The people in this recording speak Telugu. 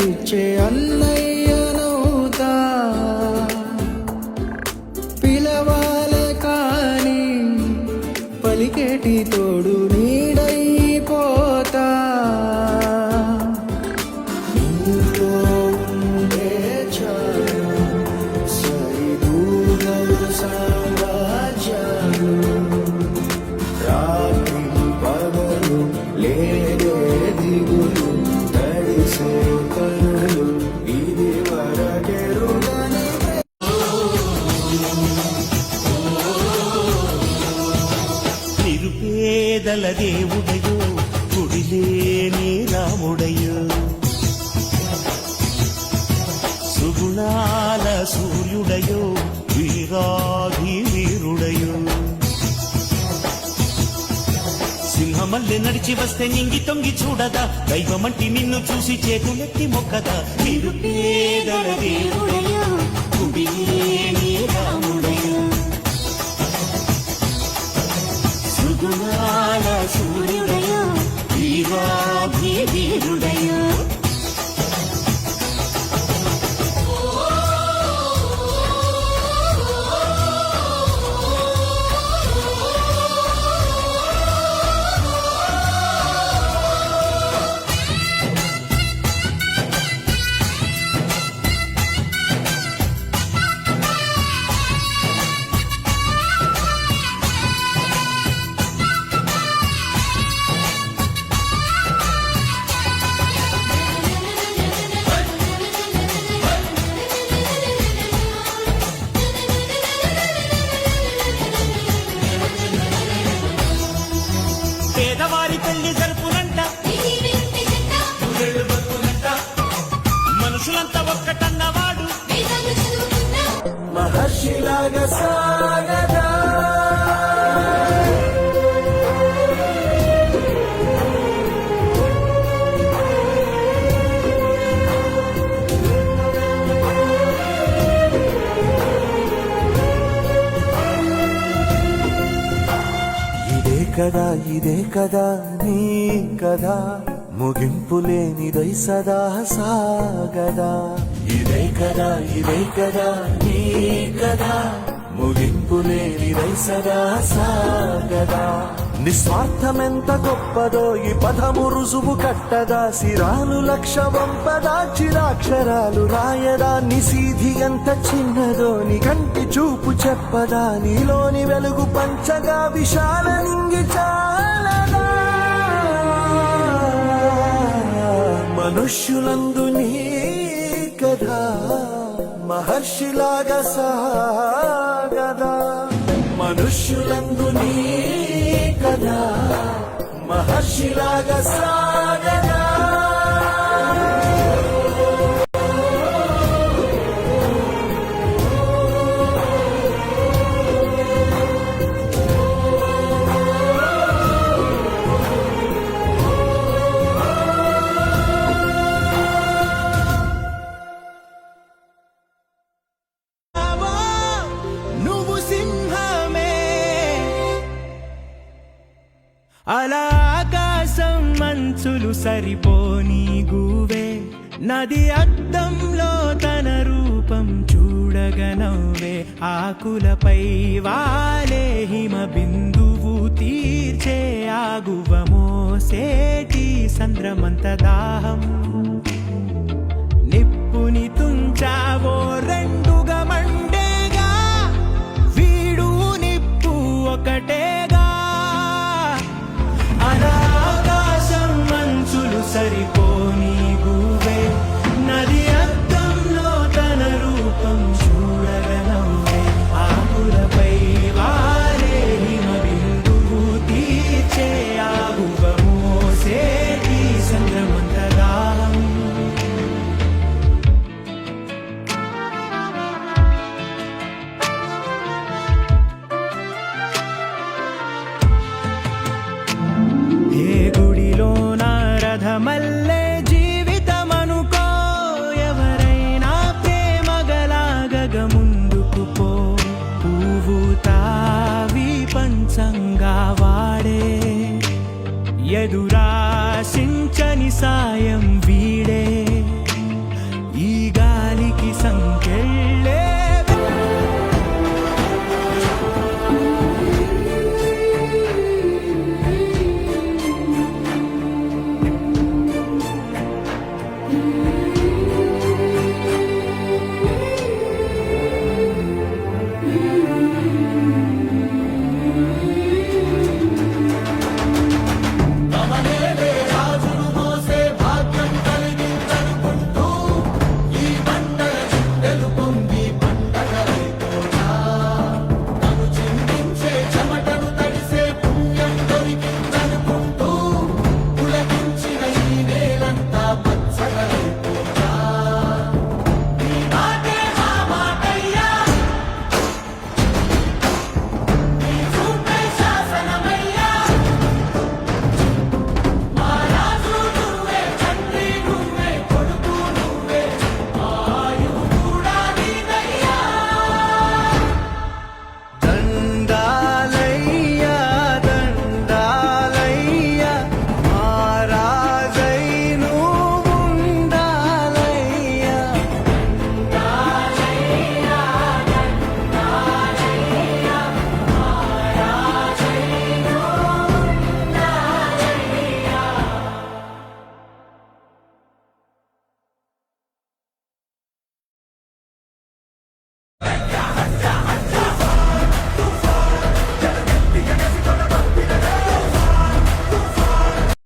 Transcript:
ఇచ్చే అన్నయ్యనవుతా పిలవాలే కాని పలికేటి తోడు నీడైపోతా నీలో ఉండే చాలు సరిదూగలు సామ్రాజ్యాలు రాత్రి పగలు లేదే దిగులు తడిసే కనులు ఇది వరకెరుగని నిరుపేదల దేవుడయో గుడిలేని రాముడయో సుగుణాల సూర్యుడయో వీరాధి వీరుడయో సింహమల్లె నడిచి వస్తే నింగి తొంగి చూడదా దైవమంటి నిన్ను చూసి చేతులెత్తి మొక్కదా నిరుపేదల దేవుడయో గుడిలేని రాముడయో సుగుణాల సూర్యుడయో వీరాధి వీరుడయో పేదవారి పెళ్లి జరుపునంట మనుషులంతా ఒక్కటన్నవాడు మహర్షిలాగా సాగదా ఇదే కదా నీ కదా ముగింపులేనిదై సదా సాగదా ఇదే కదా నీ కదా ముగింపులేనిదై సదా సాగదా నిస్వార్థమెంత గొప్పదో ఈ పదము రుజువు కట్టదా సిరాలు లక్ష వంపదా చిరాక్షరాలు రాయదా నిసీధి ఎంత చిన్నదో నీ కంటి చూపు చెప్పదా నీలోని వెలుగు పంచగా విశాల నింగి చాలదా మనుష్యులందు నీ కదా మహర్షిలాగా సాగదా మనుష్యులందు నీ కదా మహర్షిలాగా సాగదా అలా ఆకాశం మంచులు సరిపోని గువే నది అద్దంలో తన రూపం చూడగనవ్వే ఆకులపై వాలే హిమ బిందువు తీర్చే ఆగువ మోసేటి సంద్రమంత దాహం నిప్పుని తుంచావో రెండుగా సాగ ముందుకు పో పువ్వు తావి పంచంగా వాడే ఎదురాశించని సాయం